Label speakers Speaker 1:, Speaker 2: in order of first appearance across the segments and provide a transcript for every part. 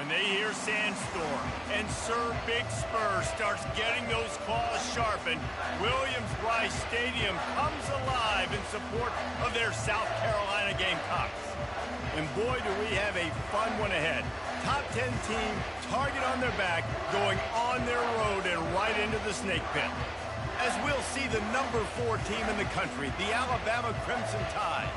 Speaker 1: when they hear Sandstorm and Sir Big Spur starts getting those claws sharpened, Williams-Brice Stadium comes alive in support of their South Carolina Gamecocks. And boy, do we have a fun one ahead. Top 10 team, target on their back, going on their road and right into the snake pit. As we'll see the number 4 team in the country, the Alabama Crimson Tide,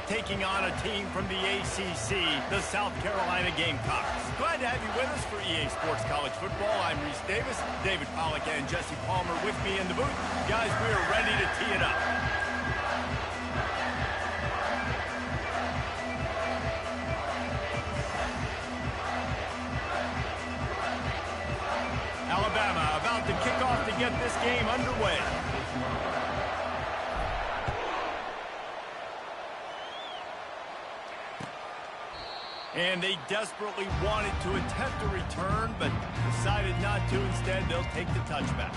Speaker 1: taking on a team from the ACC, the South Carolina Gamecocks. Glad to have you with us for EA Sports College Football. I'm Reese Davis, David Pollack and Jesse Palmer with me in the booth. Guys, we are ready to tee it up. Alabama about to kick off to get this game underway. And they desperately wanted to attempt a return, but decided not to. Instead, they'll take the touchback.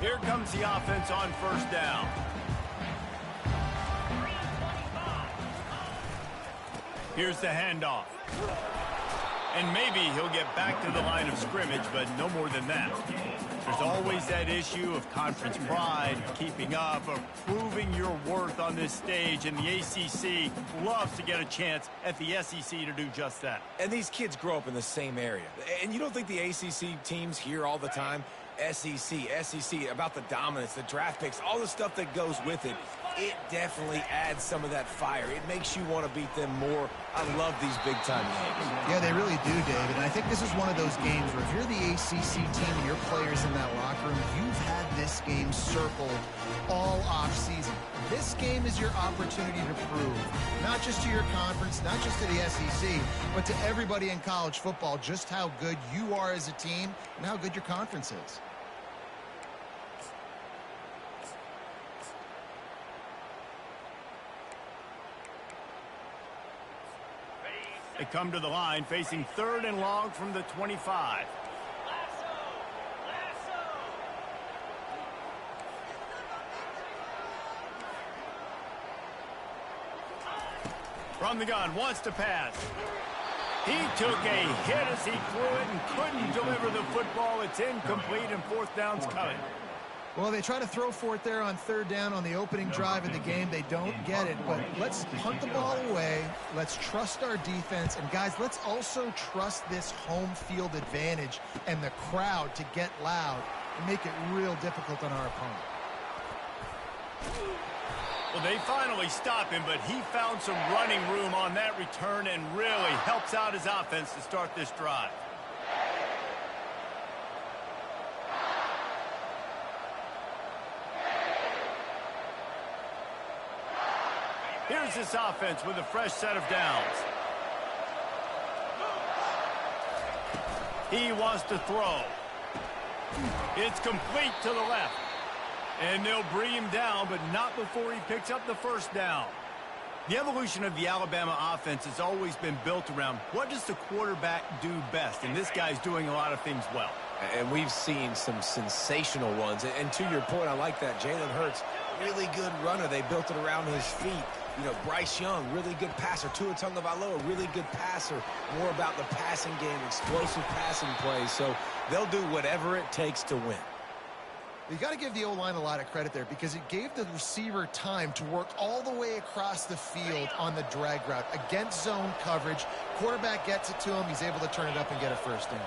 Speaker 1: Here comes the offense on first down. Here's the handoff. And maybe he'll get back to the line of scrimmage, but no more than that. There's always that issue of conference pride, keeping up, of proving your worth on this stage, and the ACC loves to get a chance at the SEC to do just that.
Speaker 2: And these kids grow up in the same area. And you don't think the ACC teams hear all the time, SEC, about the dominance, the draft picks, all the stuff that goes with it. It definitely adds some of that fire. It makes you want to beat them more. I love these big-time games.
Speaker 3: Yeah, they really do, David. And I think this is one of those games where if you're the ACC team and your players in that locker room, you've had this game circled all off-season. This game is your opportunity to prove, not just to your conference, not just to the SEC, but to everybody in college football, just how good you are as a team and how good your conference is.
Speaker 1: They come to the line facing 3rd and long from the 25. From the gun, wants to pass. He took a hit as he threw it and couldn't deliver the football. It's incomplete and 4th down's coming.
Speaker 3: Well, they try to throw for it there on 3rd down on the opening drive of the game. They don't get it, but let's punt the ball away. Let's trust our defense. And, guys, let's also trust this home field advantage and the crowd to get loud and make it real difficult on our opponent.
Speaker 1: Well, they finally stop him, but he found some running room on that return and really helps out his offense to start this drive. Here's this offense with a fresh set of downs. He wants to throw. It's complete to the left. And they'll bring him down, but not before he picks up the 1st down. The evolution of the Alabama offense has always been built around what does the quarterback do best, and this guy's doing a lot of things well.
Speaker 2: And we've seen some sensational ones. And to your point, I like that. Jalen Hurts, really good runner. They built it around his feet. You know, Bryce Young, really good passer. Tua Tagovailoa, really good passer. More about the passing game, explosive passing plays. So they'll do whatever it takes to win.
Speaker 3: You got to give the O-line a lot of credit there because it gave the receiver time to work all the way across the field on the drag route against zone coverage. Quarterback gets it to him. He's able to turn it up and get a 1st down.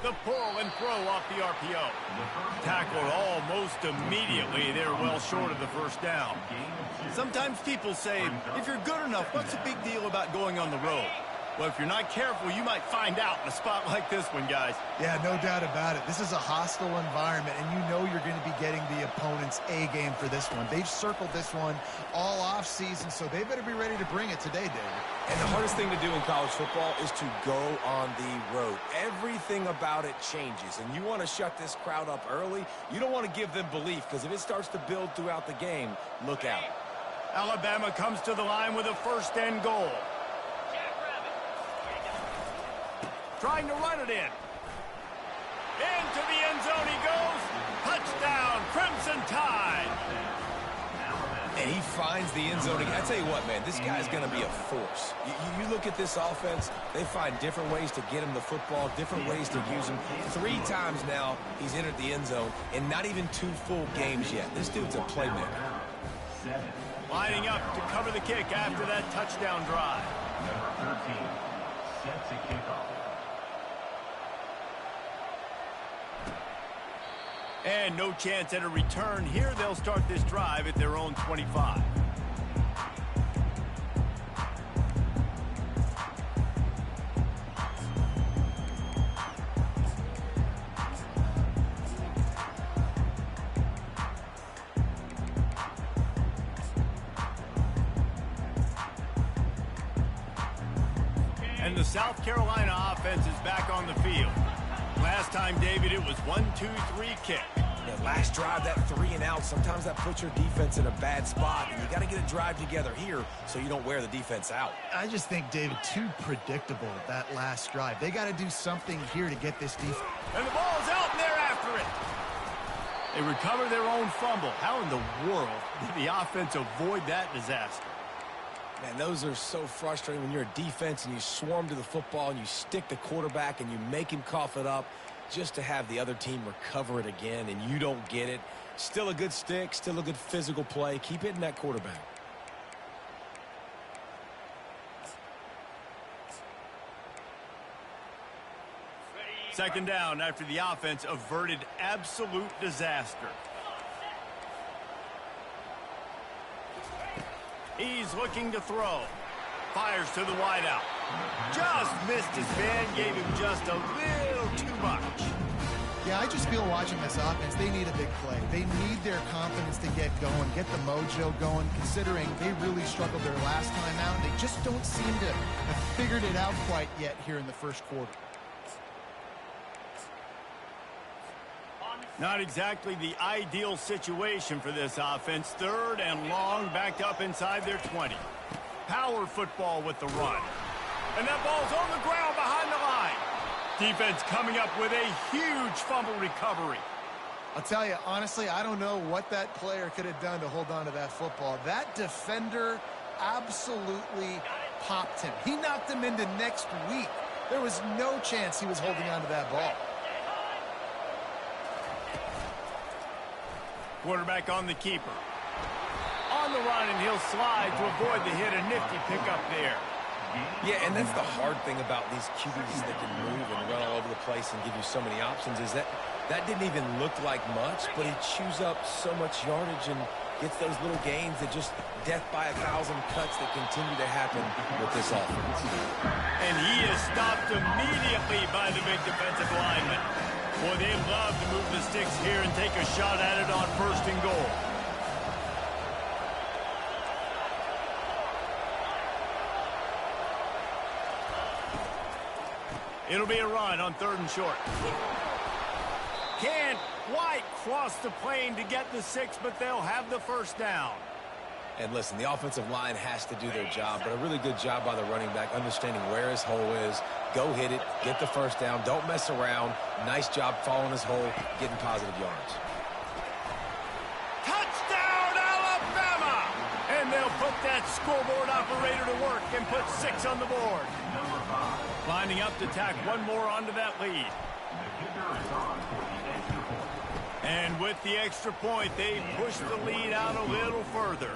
Speaker 1: The pull and throw off the RPO. Tackled almost immediately. They're well short of the 1st down. Sometimes people say, if you're good enough, what's the big deal about going on the road? Well, if you're not careful, you might find out in a spot like this one, guys.
Speaker 3: Yeah, no doubt about it. This is a hostile environment, and you know you're going to be getting the opponent's A game for this one. They've circled this one all offseason, so they better be ready to bring it today, David.
Speaker 2: And the hardest thing to do in college football is to go on the road. Everything about it changes, and you want to shut this crowd up early. You don't want to give them belief, because if it starts to build throughout the game, look out.
Speaker 1: Alabama comes to the line with a 1st and goal. Trying to run it in. Into the end zone he goes. Touchdown, Crimson Tide.
Speaker 2: And he finds the end zone again. I tell you what, man, this guy's going to be a force. You look at this offense, they find different ways to get him the football, different ways to use him. 3 times now he's entered the end zone, and not even 2 full games yet. This dude's a playmaker.
Speaker 1: Lining up to cover the kick after that touchdown drive.
Speaker 4: Number 13 sets a kickoff.
Speaker 1: And no chance at a return here. They'll start this drive at their own 25. And the South Carolina offense is back on the field. Last time, David, it was 1-2-3 kick.
Speaker 2: That last drive, that 3 and out, sometimes that puts your defense in a bad spot, and you got to get a drive together here so you don't wear the defense out.
Speaker 3: I just think, David, too predictable, that last drive. They got to do something here to get this defense.
Speaker 1: And the ball's out, and they're after it. They recover their own fumble. How in the world did the offense avoid that disaster?
Speaker 2: Man, those are so frustrating when you're a defense and you swarm to the football and you stick the quarterback and you make him cough it up just to have the other team recover it again and you don't get it. Still a good stick, still a good physical play. Keep hitting that quarterback.
Speaker 1: Second down after the offense averted absolute disaster. He's looking to throw. Fires to the wideout. Just missed his man, gave him just a little too much.
Speaker 3: Yeah, I just feel watching this offense, they need a big play. They need their confidence to get going, get the mojo going, considering they really struggled their last time out. And they just don't seem to have figured it out quite yet here in the first quarter.
Speaker 1: Not exactly the ideal situation for this offense. 3rd and long, backed up inside their 20. Power football with the run. And that ball's on the ground behind the line. Defense coming up with a huge fumble recovery.
Speaker 3: I'll tell you, honestly, I don't know what that player could have done to hold on to that football. That defender absolutely popped him. He knocked him into next week. There was no chance he was holding on to that ball.
Speaker 1: Quarterback on the keeper. On the run, and he'll slide to avoid the hit. A nifty pickup there.
Speaker 2: Yeah, and that's the hard thing about these QBs that can move and run all over the place and give you so many options is that didn't even look like much, but he chews up so much yardage and gets those little gains that just death by 1,000 cuts that continue to happen with this offense.
Speaker 1: And he is stopped immediately by the big defensive lineman. Boy, they'd love to move the sticks here and take a shot at it on 1st and goal. It'll be a run on 3rd and short. Can't quite cross the plane to get the 6, but they'll have the 1st down.
Speaker 2: And listen, the offensive line has to do their job, but a really good job by the running back, understanding where his hole is. Go hit it, get the 1st down, don't mess around. Nice job following his hole, getting positive yards.
Speaker 1: Touchdown, Alabama! And they'll put that scoreboard operator to work and put 6 on the board. Lining up to tack one more onto that lead. And with the extra point, they push the lead out a little further.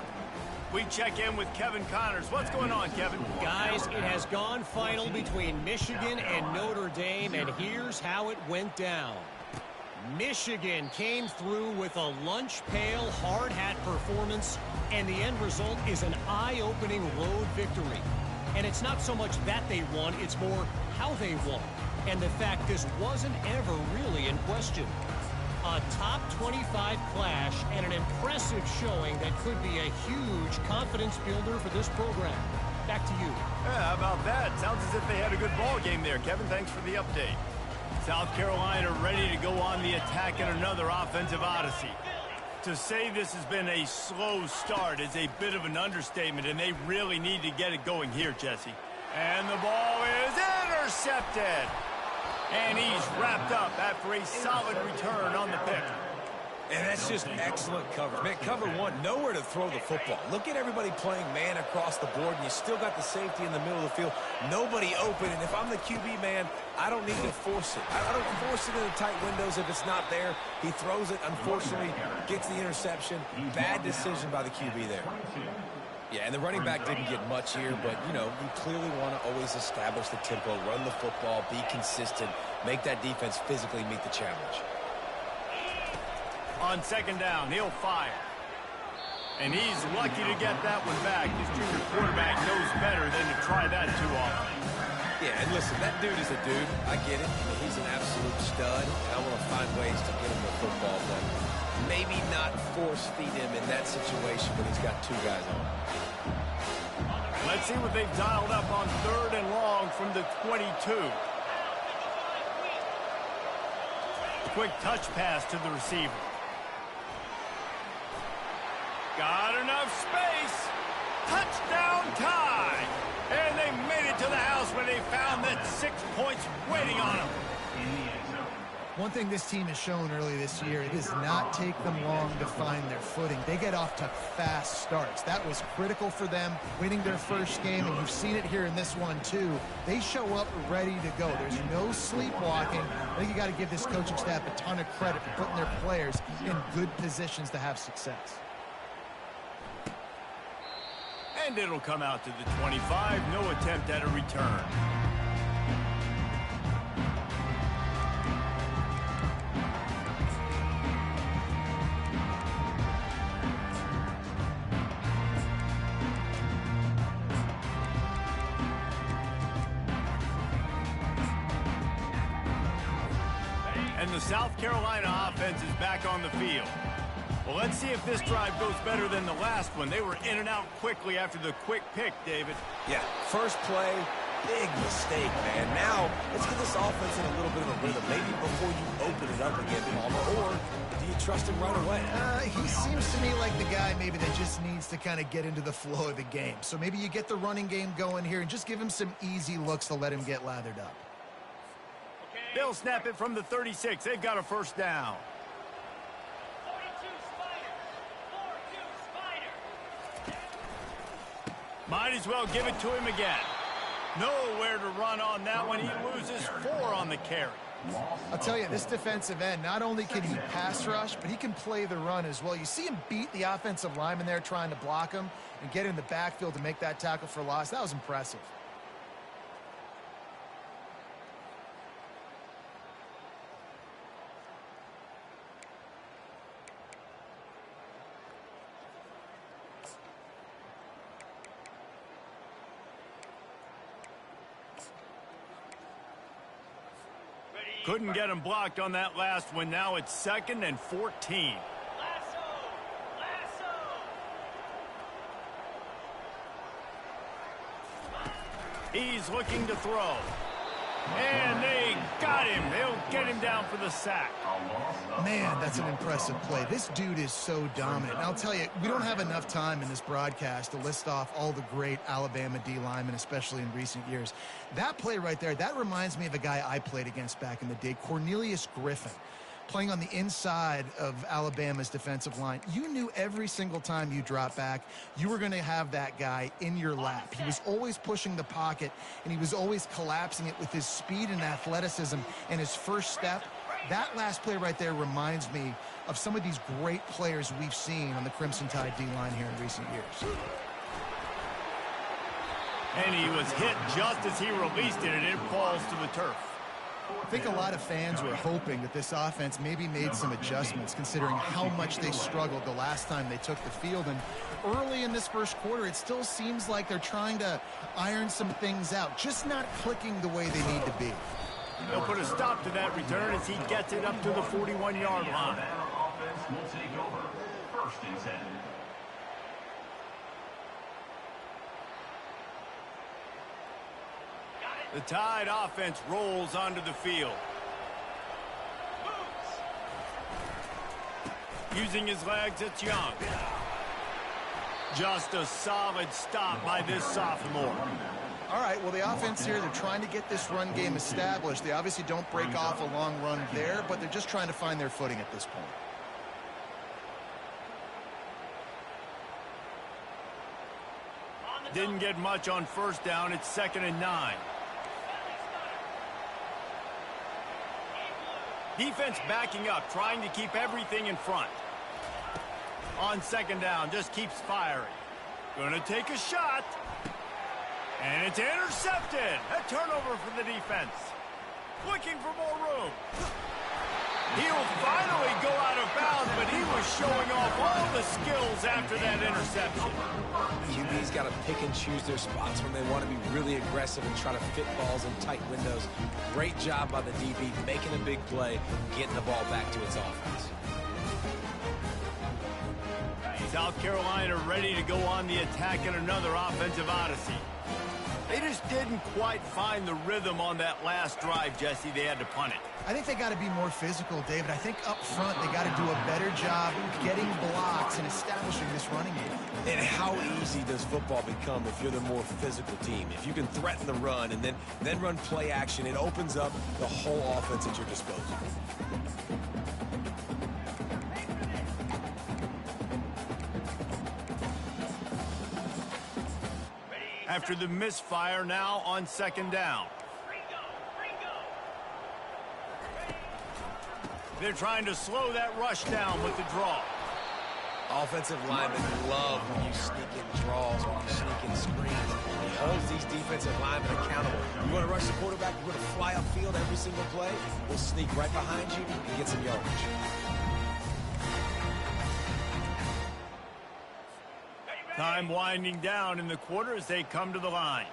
Speaker 1: We check in with Kevin Connors. What's going on, Kevin?
Speaker 5: Guys, it has gone final between Michigan and Notre Dame, and here's how it went down. Michigan came through with a lunch pail hard hat performance, and the end result is an eye-opening road victory. And it's not so much that they won, it's more how they won. And the fact this wasn't ever really in question. A top 25 clash and an impressive showing that could be a huge confidence builder for this program. Back to you.
Speaker 1: Yeah, how about that? Sounds as if they had a good ball game there, Kevin. Thanks for the update. South Carolina ready to go on the attack in another offensive odyssey. To say this has been a slow start is a bit of an understatement, and they really need to get it going here, Jesse. And the ball is intercepted. And he's wrapped up after a solid return on the pick.
Speaker 2: And that's just excellent coverage. Man, cover one, nowhere to throw the football. Look at everybody playing man across the board, and you still got the safety in the middle of the field. Nobody open, and if I'm the QB man, I don't need to force it. I don't force it in the tight windows if it's not there. He throws it, unfortunately, gets the interception. Bad decision by the QB there. Yeah, and the running back didn't get much here, but, you know, you clearly want to always establish the tempo, run the football, be consistent, make that defense physically meet the challenge.
Speaker 1: On second down, he'll fire. And he's lucky to get that one back. His junior quarterback knows better than to try that too often.
Speaker 2: Yeah, and listen, that dude is a dude. I get it. I mean, he's an absolute stud, and I want to find ways to get him the football, but maybe not force feed him in that situation when he's got two guys on.
Speaker 1: Let's see what they've dialed up on third and long from the 22. Quick touch pass to the receiver. Got enough space. Touchdown tie. And they made it to the house where they found that 6 points waiting on them.
Speaker 3: One thing this team has shown early this year, it does not take them long to find their footing. They get off to fast starts. That was critical for them, winning their first game, and you've seen it here in this one too. They show up ready to go. There's no sleepwalking. I think you got to give this coaching staff a ton of credit for putting their players in good positions to have success.
Speaker 1: And it'll come out to the 25. No attempt at a return. And the South Carolina offense is back on the field. Well, let's see if this drive goes better than the last one. They were in and out quickly after the quick pick, David.
Speaker 2: Yeah, first play, big mistake, man. Now, let's get this offense in a little bit of a rhythm. Maybe before you open it up again, Palmer, or do you trust him right away?
Speaker 3: He seems to me like the guy maybe that just needs to kind of get into the flow of the game. So maybe you get the running game going here and just give him some easy looks to let him get lathered up.
Speaker 1: They'll snap it from the 36. They've got a first down. Might as well give it to him again. Nowhere to run on that one. He loses 4 on the carry.
Speaker 3: I'll tell you, this defensive end, not only can he pass rush, but he can play the run as well. You see him beat the offensive lineman there trying to block him and get in the backfield to make that tackle for loss. That was impressive.
Speaker 1: Couldn't get him blocked on that last one. Now it's 2nd and 14. He's looking to throw. And they got him. They'll get him down for the sack.
Speaker 3: Man, that's an impressive play. This dude is so dominant. And I'll tell you, we don't have enough time in this broadcast to list off all the great Alabama D linemen, especially in recent years. That play right there, that reminds me of a guy I played against back in the day, Cornelius Griffin, playing on the inside of Alabama's defensive line. You knew every single time you drop back, you were going to have that guy in your lap. He was always pushing the pocket, and he was always collapsing it with his speed and athleticism and his first step. That last play right there reminds me of some of these great players we've seen on the Crimson Tide D-line here in recent years.
Speaker 1: And he was hit just as he released it, and it falls to the turf.
Speaker 3: I think a lot of fans were hoping that this offense maybe made some adjustments considering how much they struggled the last time they took the field. And early in this first quarter, it still seems like they're trying to iron some things out, just not clicking the way they need to be.
Speaker 1: They'll put a stop to that return as he gets it up to the 41-yard line.
Speaker 4: Offense will take over. First and 10.
Speaker 1: The Tide offense rolls onto the field. Using his legs, it's Young. Just a solid stop by this sophomore.
Speaker 3: All right, well, the offense here, they're trying to get this run game established. They obviously don't break off a long run there, but they're just trying to find their footing at this point.
Speaker 1: Didn't get much on first down. It's 2nd and 9. Defense backing up, trying to keep everything in front. On 2nd down, just keeps firing. Gonna take a shot. And it's intercepted. A turnover for the defense. Looking for more room. He'll finally go out of bounds, but he was showing off all the skills after that interception.
Speaker 2: QB's got to pick and choose their spots when they want to be really aggressive and try to fit balls in tight windows. Great job by the DB making a big play, getting the ball back to its offense.
Speaker 1: South Carolina ready to go on the attack in another offensive odyssey. They just didn't quite find the rhythm on that last drive, Jesse. They had to punt it.
Speaker 3: I think they got to be more physical, David. I think up front they got to do a better job getting blocks and establishing this running game.
Speaker 2: And how easy does football become if you're the more physical team? If you can threaten the run and then run play action, it opens up the whole offense at your disposal.
Speaker 1: After the misfire, now on 2nd down. They're trying to slow that rush down with the draw.
Speaker 2: Offensive linemen love when you sneak in draws, when you sneak in screens. It holds these defensive linemen accountable. You want to rush the quarterback, you want to fly upfield every single play, we'll sneak right behind you and get some yardage.
Speaker 1: Time winding down in the quarter as they come to the line.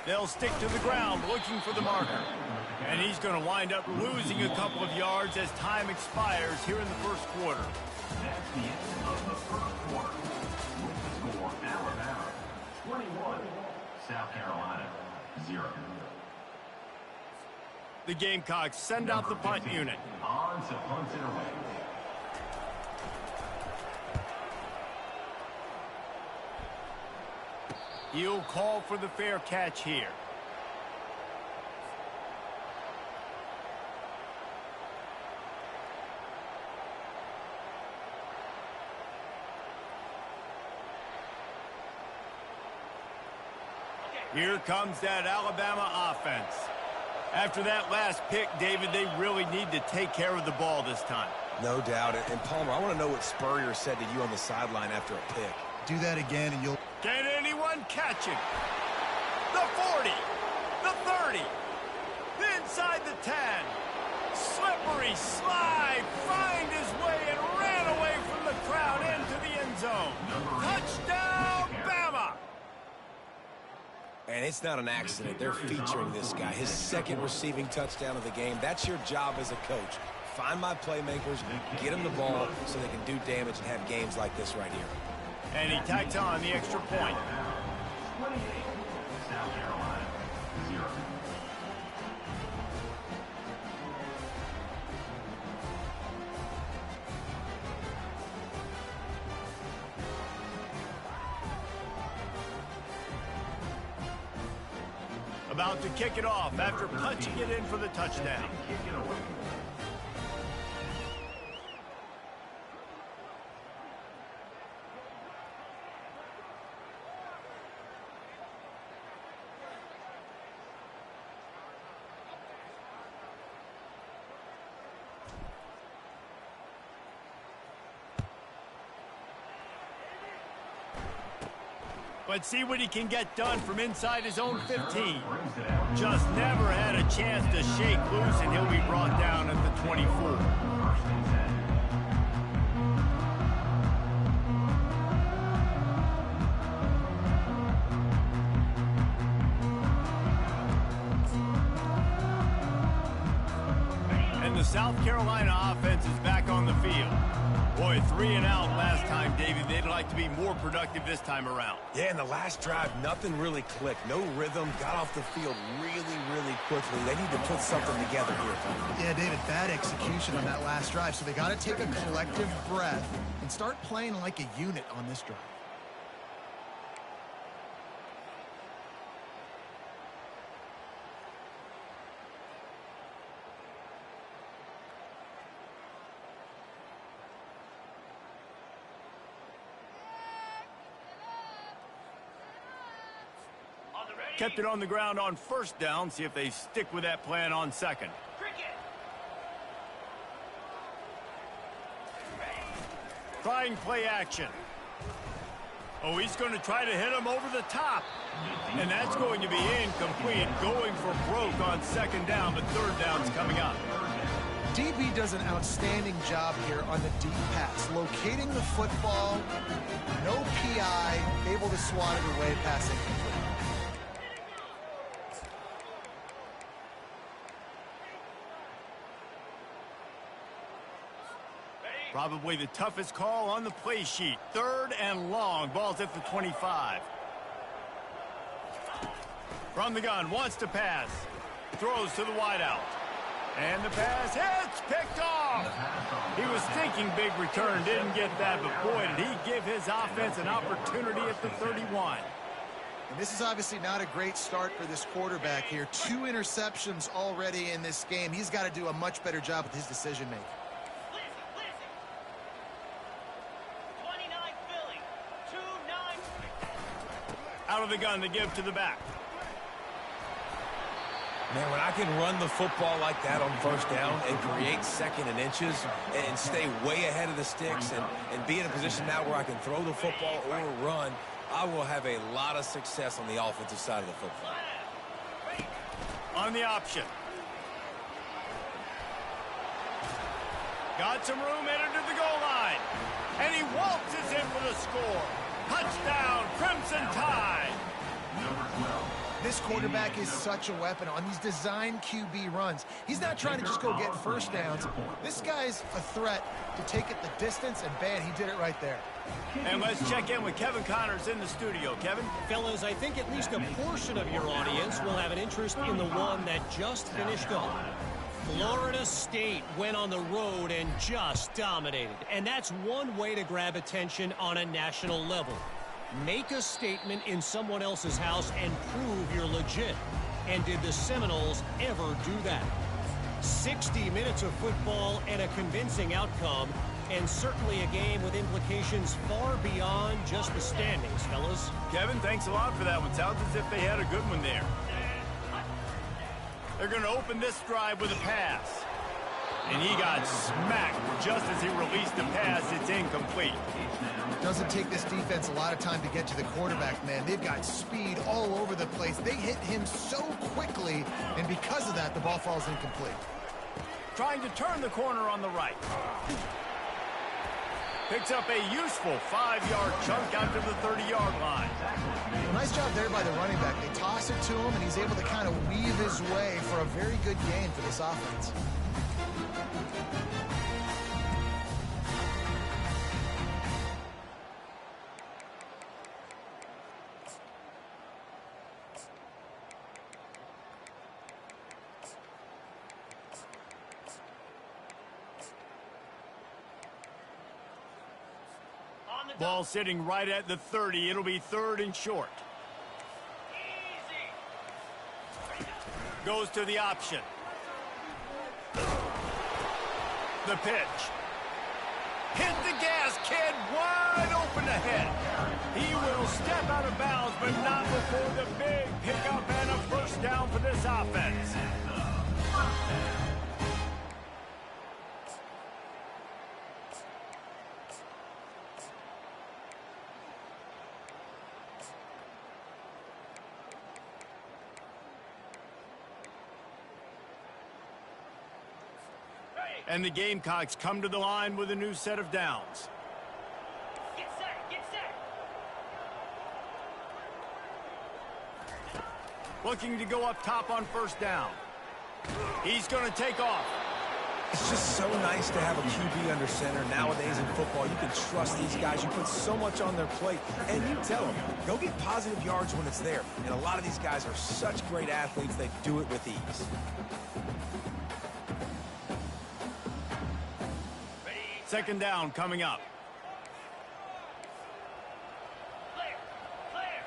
Speaker 1: They'll stick to the ground looking for the marker. And he's going to wind up losing a couple of yards as time expires here in the first quarter.
Speaker 4: That's the end of the first quarter. With the score, Alabama 21, South Carolina 0.
Speaker 1: The Gamecocks send out the punt unit.
Speaker 4: On to punt it away.
Speaker 1: He'll call for the fair catch here. Here comes that Alabama offense. After that last pick, David, they really need to take care of the ball this time.
Speaker 2: No doubt. And Palmer, I want to know what Spurrier said to you on the sideline after a pick.
Speaker 3: Do that again and you'll...
Speaker 1: Can anyone catch him? The 40, the 30, inside the 10. Slippery slide, find his way and ran away from the crowd into the end zone. Touchdown, Bama!
Speaker 2: And it's not an accident. They're featuring this guy. His second receiving touchdown of the game. That's your job as a coach. Find my playmakers, get them the ball so they can do damage and have games like this right here.
Speaker 1: And he tacks on the extra point.
Speaker 4: 28, South Carolina 0.
Speaker 1: About to kick it off after punching it in for the touchdown.
Speaker 4: Kick it away.
Speaker 1: Let's see what he can get done from inside his own 15. Just never had a chance to shake loose, and he'll be brought down at the 24. And the South Carolina offense is back on the field. Boy, 3 and out last time, David. They'd like to be more productive this time around.
Speaker 2: Yeah, in the last drive, nothing really clicked. No rhythm, got off the field really quickly. They need to put something together here.
Speaker 3: Yeah, David, bad execution on that last drive. So they got to take a collective breath and start playing like a unit on this drive.
Speaker 1: Kept it on the ground on first down. See if they stick with that plan on second. Trying play action. Oh, he's going to try to hit him over the top. And that's going to be incomplete. Going for broke on second down, but third down's coming up.
Speaker 3: DB does an outstanding job here on the deep pass. Locating the football, no PI, able to swat it away passing.
Speaker 1: Probably the toughest call on the play sheet. 3rd and long. Ball's at the 25. From the gun, wants to pass. Throws to the wideout. And the pass hits, picked off. He was thinking big return, didn't get that, but boy, did he give his offense an opportunity at the 31.
Speaker 3: And this is obviously not a great start for this quarterback here. 2 interceptions already in this game. He's got to do a much better job with his decision-making.
Speaker 1: Out of the gun to give to the back.
Speaker 2: Man, when I can run the football like that on first down and create second and inches and stay way ahead of the sticks and be in a position now where I can throw the football or run, I will have a lot of success on the offensive side of the football.
Speaker 1: On the option. Got some room, entered to the goal line. And he waltzes in for the score. Touchdown, Crimson Tide.
Speaker 3: This quarterback is such a weapon on these design QB runs. He's not trying to just go get first downs. This guy's a threat to take it the distance, and bam, he did it right there.
Speaker 1: And let's check in with Kevin Connors in the studio. Kevin?
Speaker 5: Fellas, I think at least a portion of your audience will have an interest in the one that just finished up. Florida State went on the road and just dominated. And that's one way to grab attention on a national level. Make a statement in someone else's house and prove you're legit. And did the Seminoles ever do that? 60 minutes of football and a convincing outcome, and certainly a game with implications far beyond just the standings, fellas.
Speaker 1: Kevin, thanks a lot for that one. Sounds as if they had a good one there. They're going to open this drive with a pass. And he got smacked just as he released the pass. It's incomplete.
Speaker 3: Doesn't take this defense a lot of time to get to the quarterback, man. They've got speed all over the place. They hit him so quickly, and because of that, the ball falls incomplete.
Speaker 1: Trying to turn the corner on the right. Picks up a useful 5-yard chunk out to the 30-yard line.
Speaker 3: Well, nice job there by the running back. They toss it to him, and he's able to kind of weave his way for a very good gain for this offense.
Speaker 1: Ball sitting right at the 30. It'll be 3rd and short. Goes to the option. The pitch. Hit the gas, kid. Wide open ahead. He will step out of bounds, but not before the big pickup and a first down for this offense. And the Gamecocks come to the line with a new set of downs.
Speaker 6: Get set, get set.
Speaker 1: Looking to go up top on first down. He's going to take off.
Speaker 2: It's just so nice to have a QB under center. Nowadays in football, you can trust these guys. You put so much on their plate, and you tell them, go get positive yards when it's there. And a lot of these guys are such great athletes, they do it with ease.
Speaker 1: Second down coming up.
Speaker 6: Clear, clear.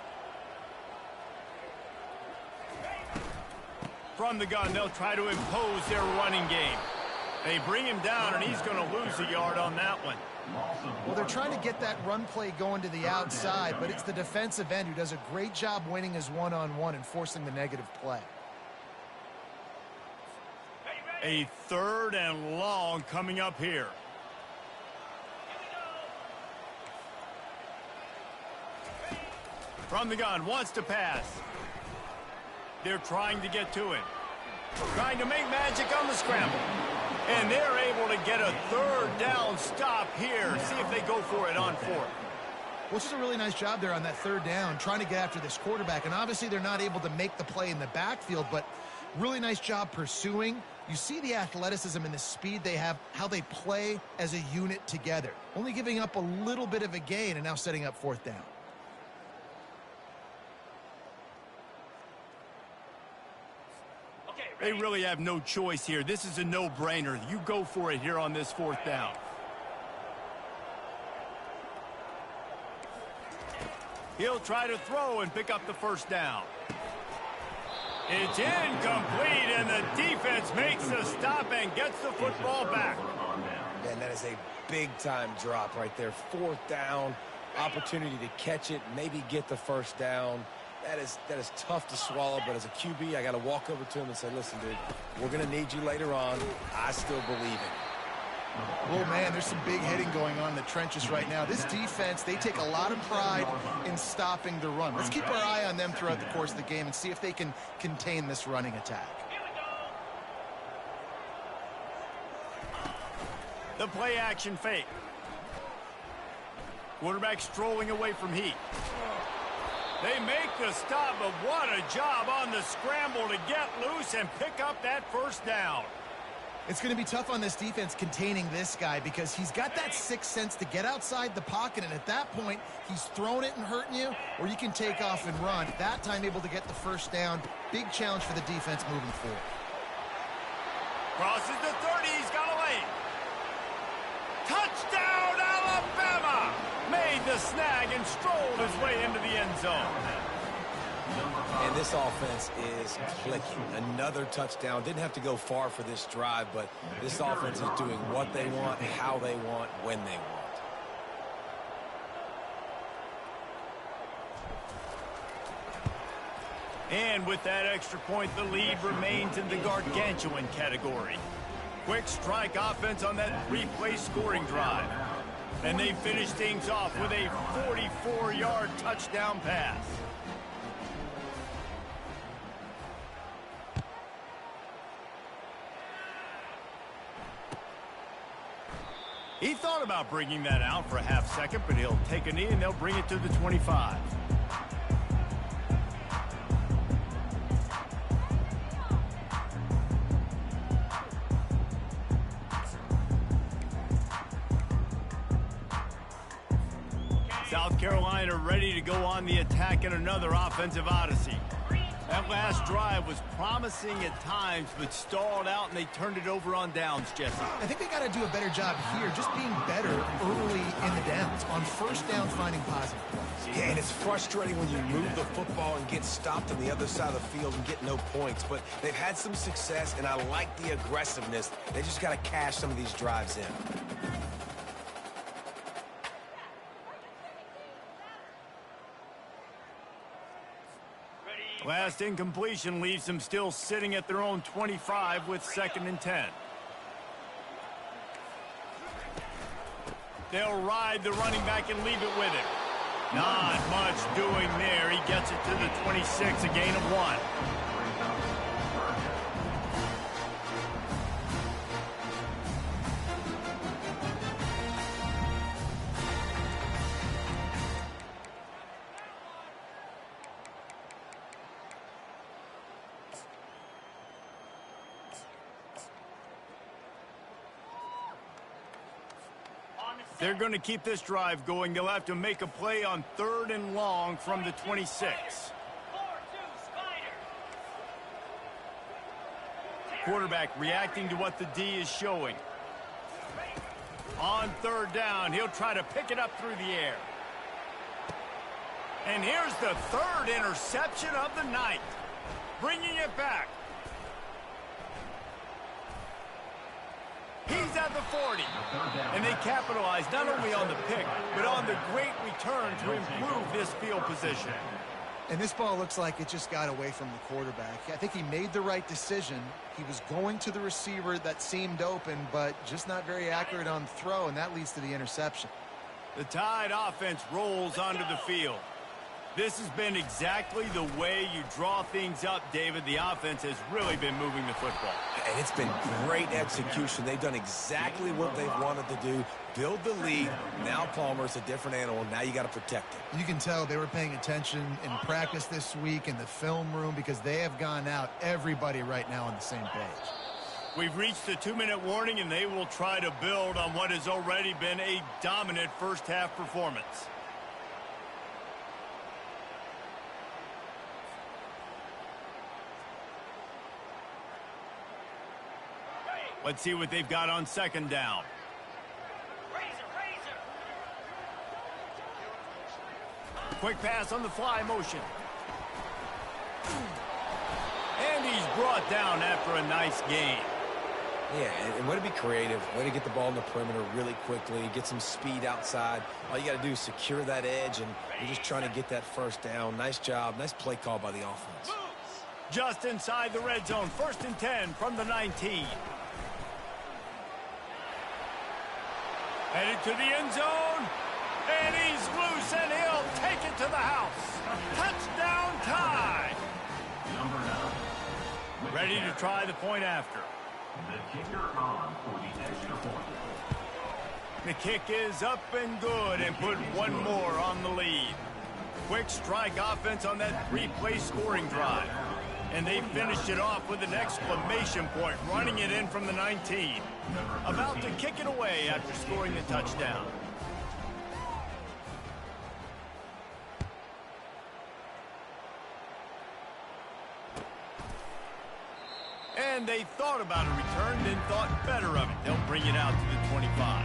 Speaker 1: From the gun, they'll try to impose their running game. They bring him down, and he's going to lose a yard on that one.
Speaker 3: Well, they're trying to get that run play going to the outside, but it's the defensive end who does a great job winning his one-on-one and forcing the negative play.
Speaker 1: A third and long coming up here. From the gun, wants to pass. They're trying to get to him. Trying to make magic on the scramble. And they're able to get a third down stop here. See if they go for it on fourth.
Speaker 3: Which is a really nice job there on that third down, trying to get after this quarterback. And obviously they're not able to make the play in the backfield, but really nice job pursuing. You see the athleticism and the speed they have, how they play as a unit together. Only giving up a little bit of a gain and now setting up fourth down.
Speaker 1: They really have no choice here. This is a no-brainer. You go for it here on this fourth down. He'll try to throw and pick up the first down. It's incomplete, and the defense makes the stop and gets the football back.
Speaker 2: And that is a big-time drop right there. Fourth down, opportunity to catch it, maybe get the first down. That is tough to swallow, but as a QB, I got to walk over to him and say, listen, dude, we're going to need you later on. I still believe it.
Speaker 3: Oh, man, there's some big hitting going on in the trenches right now. This defense, they take a lot of pride in stopping the run. Let's keep our eye on them throughout the course of the game and see if they can contain this running attack.
Speaker 1: The play action fake. Quarterback strolling away from heat. They make the stop, but what a job on the scramble to get loose and pick up that first down.
Speaker 3: It's going to be tough on this defense containing this guy because he's got that sixth sense to get outside the pocket, and at that point, he's throwing it and hurting you, or you can take off and run. That time able to get the first down. Big challenge for the defense moving forward.
Speaker 1: Crosses the 30, he's got a lane. Touchdown, Alabama! Made the snag and strolled his way into the end zone.
Speaker 2: And this offense is clicking. Another touchdown. Didn't have to go far for this drive, but this offense is doing what they want, how they want, when they want.
Speaker 1: And with that extra point, the lead remains in the gargantuan category. Quick strike offense on that three-play scoring drive. And they finish things off with a 44-yard touchdown pass. He thought about bringing that out for a half second, but he'll take a knee and they'll bring it to the 25. South Carolina ready to go on the attack in another offensive odyssey. That last drive was promising at times, but stalled out, and they turned it over on downs, Jesse.
Speaker 3: I think they got to do a better job here, just being better early in the downs, on first down finding positive plays.
Speaker 2: Yeah, and it's frustrating when you move the football and get stopped on the other side of the field and get no points, but they've had some success, and I like the aggressiveness. They just got to cash some of these drives in.
Speaker 1: Last incompletion leaves them still sitting at their own 25 with 2nd and 10. They'll ride the running back and leave it with him. Not much doing there. He gets it to the 26, a gain of 1. They're going to keep this drive going. They'll have to make a play on 3rd and long from the 26.
Speaker 6: 4-2 Spider.
Speaker 1: Quarterback reacting to what the D is showing. On 3rd down, he'll try to pick it up through the air. And here's the 3rd interception of the night. Bringing it back. He's at the 40. And they capitalize not only on the pick, but on the great return to improve this field position.
Speaker 3: And this ball looks like it just got away from the quarterback. I think he made the right decision. He was going to the receiver that seemed open, but just not very accurate on the throw, and that leads to the interception.
Speaker 1: The Tide offense rolls onto the field. This has been exactly the way you draw things up, David. The offense has really been moving the football.
Speaker 2: And it's been great execution. They've done exactly what they've wanted to do. Build the lead. Now Palmer's a different animal. Now you got to protect it.
Speaker 3: You can tell they were paying attention in practice this week in the film room because they have gone out, everybody right now on the same page.
Speaker 1: We've reached the 2-minute warning, and they will try to build on what has already been a dominant first-half performance. Let's see what they've got on 2nd down.
Speaker 6: Razor.
Speaker 1: Quick pass on the fly motion. And he's brought down after a nice gain.
Speaker 2: Yeah, and way to be creative, way to get the ball in the perimeter really quickly, get some speed outside. All you got to do is secure that edge, and you're just trying to get that 1st down. Nice job, nice play call by the offense.
Speaker 1: Just inside the red zone, 1st and 10 from the 19. Headed to the end zone, and he's loose, and he'll take it to the house. Touchdown Tide.
Speaker 4: Number 9.
Speaker 1: Ready to try the point after.
Speaker 4: The kicker on for the extra point.
Speaker 1: The kick is up and good, and put one more on the lead. Quick strike offense on that 3-play scoring drive. And they finished it off with an exclamation point, running it in from the 19. About to kick it away after scoring the touchdown. And they thought about a return, then thought better of it. They'll bring it out to the 25.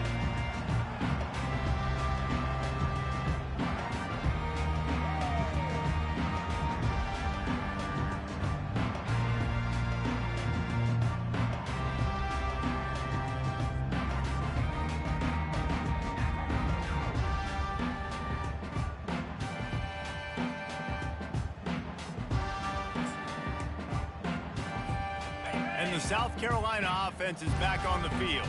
Speaker 1: And the South Carolina offense is back on the field.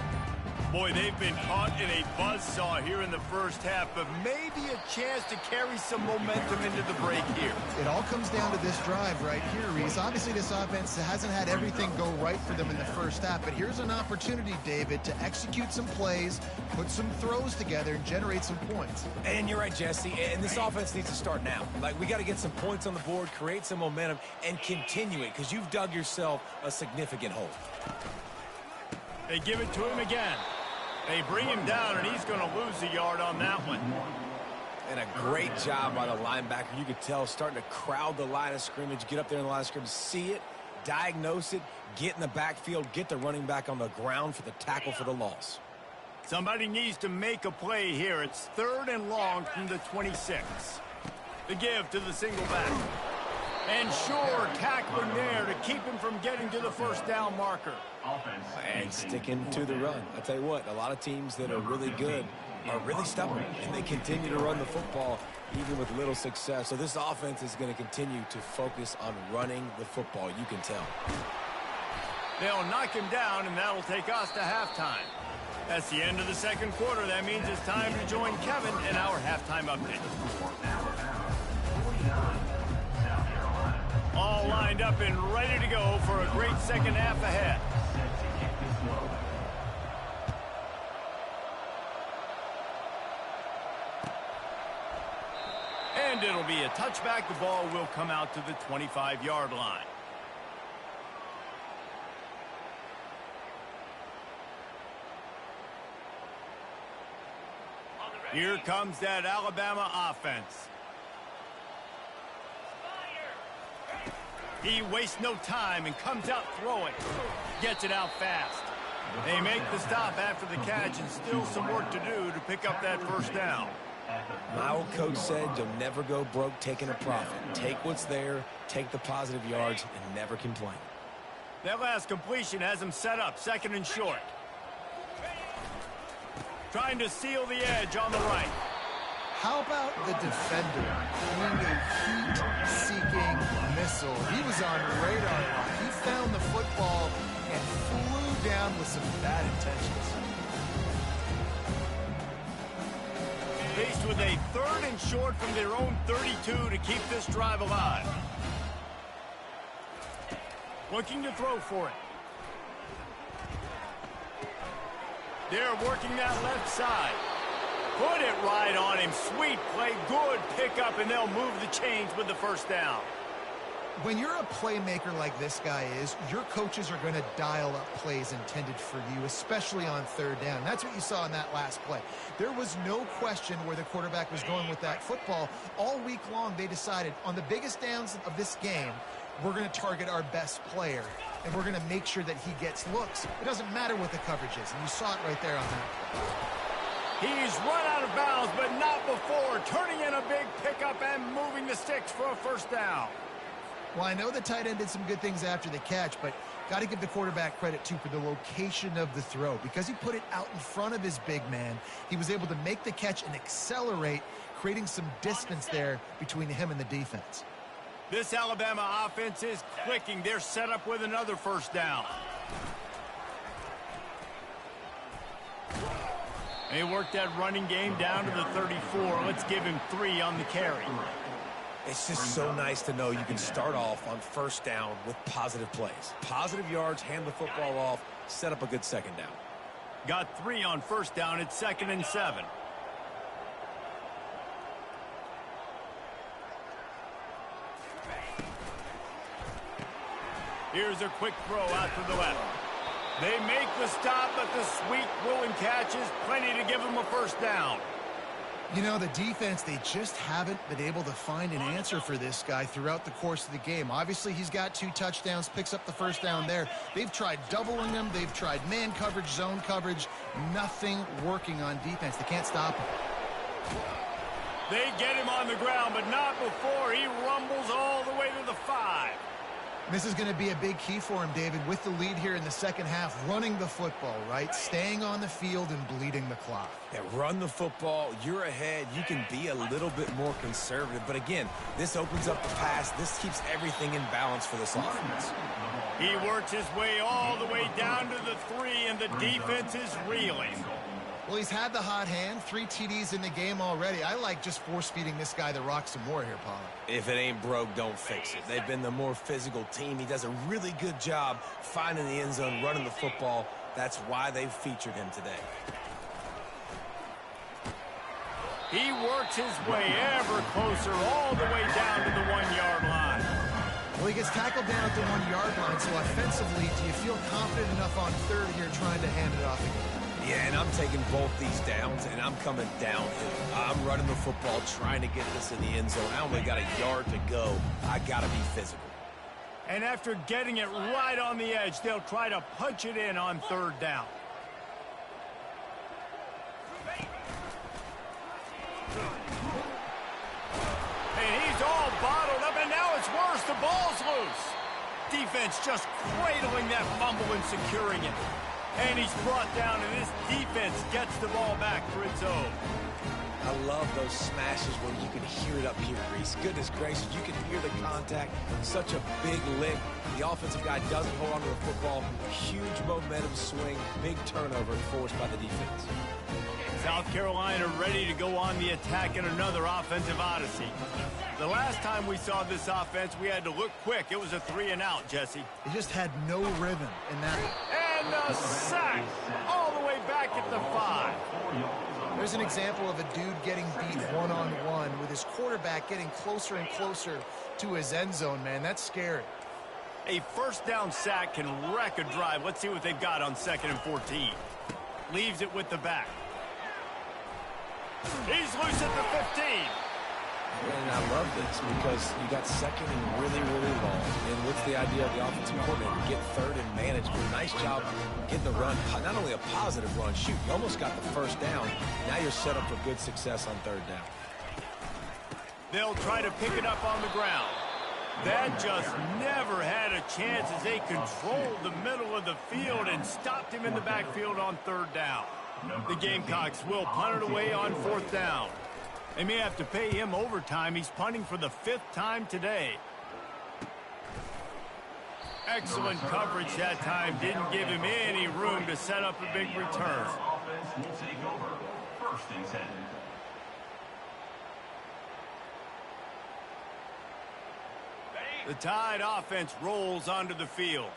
Speaker 1: Boy, they've been caught in a buzzsaw here in the first half, but maybe a chance to carry some momentum into the break here.
Speaker 3: It all comes down to this drive right here, Reese. Obviously, this offense hasn't had everything go right for them in the first half, but here's an opportunity, David, to execute some plays, put some throws together, and generate some points.
Speaker 2: And you're right, Jesse, and this offense needs to start now. Like, we got to get some points on the board, create some momentum, and continue it, because you've dug yourself a significant hole.
Speaker 1: They give it to him again. They bring him down, and he's going to lose a yard on that one.
Speaker 2: And a great job by the linebacker. You could tell starting to crowd the line of scrimmage, get up there in the line of scrimmage, see it, diagnose it, get in the backfield, get the running back on the ground for the tackle for the loss.
Speaker 1: Somebody needs to make a play here. It's 3rd and long from the 26. The give to the single back. And sure, tackling there to keep him from getting to the 1st down marker.
Speaker 2: And sticking to the run. I tell you what, a lot of teams that are really good are really stubborn, and they continue to run the football even with little success. So this offense is going to continue to focus on running the football, you can tell.
Speaker 1: They'll knock him down, and that'll take us to halftime. That's the end of the 2nd quarter. That means it's time to join Kevin in our halftime update. All lined up and ready to go for a great second half ahead. And it'll be a touchback. The ball will come out to the 25-yard line. Here comes that Alabama offense. He wastes no time and comes out throwing. Gets it out fast. They make the stop after the catch, and still some work to do to pick up that first down.
Speaker 2: My old coach said you'll never go broke taking a profit. Take what's there, take the positive yards, and never complain.
Speaker 1: That last completion has him set up, 2nd and short. Trying to seal the edge on the right.
Speaker 3: How about the defender doing a heat-seeking missile? He was on radar lock. He found the football and flew down with some bad intentions.
Speaker 1: Faced with a 3rd and short from their own 32 to keep this drive alive. Looking to throw for it. They're working that left side. Put it right on him. Sweet play. Good pickup, and they'll move the chains with the first down.
Speaker 3: When you're a playmaker like this guy is, your coaches are going to dial up plays intended for you, especially on 3rd down. And that's what you saw in that last play. There was no question where the quarterback was going with that football. All week long, they decided on the biggest downs of this game, we're going to target our best player, and we're going to make sure that he gets looks. It doesn't matter what the coverage is, and you saw it right there on that play.
Speaker 1: He's run out of bounds, but not before. Turning in a big pickup and moving the sticks for a first down.
Speaker 3: Well, I know the tight end did some good things after the catch, but got to give the quarterback credit, too, for the location of the throw. Because he put it out in front of his big man, he was able to make the catch and accelerate, creating some distance there between him and the defense.
Speaker 1: This Alabama offense is clicking. They're set up with another first down. They worked that running game down to the 34. Let's give him 3 on the carry.
Speaker 2: It's just so nice to know you can start off on first down with positive plays. Positive yards, hand the football off, set up a good 2nd down.
Speaker 1: Got 3 on first down. It's 2nd and 7. Here's a quick throw out to the left. They make the stop, but the sweet rolling catch is plenty to give them a first down.
Speaker 3: You know, the defense, they just haven't been able to find an answer for this guy throughout the course of the game. Obviously, he's got 2 touchdowns, picks up the first down there. They've tried doubling him. They've tried man coverage, zone coverage. Nothing working on defense. They can't stop him.
Speaker 1: They get him on the ground, but not before he rumbles all the way to the 5.
Speaker 3: This is going to be a big key for him, David, with the lead here in the second half, running the football, right? Staying on the field and bleeding the clock.
Speaker 2: Yeah, run the football. You're ahead. You can be a little bit more conservative. But again, this opens up the pass. This keeps everything in balance for this offense.
Speaker 1: He works his way all the way down to the 3, and the defense is reeling.
Speaker 3: Well, he's had the hot hand, 3 TDs in the game already. I like just force-feeding this guy the rock some more here, Paul.
Speaker 2: If it ain't broke, don't fix it. They've been the more physical team. He does a really good job finding the end zone, running the football. That's why they've featured him today.
Speaker 1: He works his way ever closer all the way down to the 1-yard line.
Speaker 3: Well, he gets tackled down at the 1-yard line, so offensively, do you feel confident enough on 3rd here trying to hand it off again?
Speaker 2: Yeah, and I'm taking both these downs, and I'm coming downhill. I'm running the football, trying to get this in the end zone. I only got a yard to go. I got to be physical.
Speaker 1: And after getting it right on the edge, they'll try to punch it in on 3rd down. And he's all bottled up, and now it's worse. The ball's loose. Defense just cradling that fumble and securing it. And he's brought down, and this defense gets the ball back for its own.
Speaker 2: I love those smashes where you can hear it up here, Reese. Goodness gracious, you can hear the contact. Such a big lick. The offensive guy doesn't hold on to the football. Huge momentum swing. Big turnover forced by the defense.
Speaker 1: South Carolina ready to go on the attack in another offensive odyssey. The last time we saw this offense, we had to look quick. It was a 3-and-out, Jesse.
Speaker 3: He just had no rhythm in that.
Speaker 1: And a sack all the way back at the 5.
Speaker 3: There's an example of a dude getting beat one-on-one with his quarterback getting closer and closer to his end zone, man. That's scary.
Speaker 1: A first down sack can wreck a drive. Let's see what they've got on 2nd and 14. Leaves it with the back. He's loose at the 15.
Speaker 2: And I love this because you got second and really, really long. And what's the idea of the offensive coordinator? Get third and management. Nice job getting the run. Not only a positive run, shoot, you almost got the first down. Now you're set up for good success on third down.
Speaker 1: They'll try to pick it up on the ground. That just never had a chance as they controlled the middle of the field and stopped him in the backfield on third down. The Gamecocks will punt it away on fourth down. They may have to pay him overtime. He's punting for the 5th time today. Excellent coverage that time. Didn't give him any room to set up a big return.
Speaker 4: Offense will take over. First and 10.
Speaker 1: The Tide offense rolls onto the field.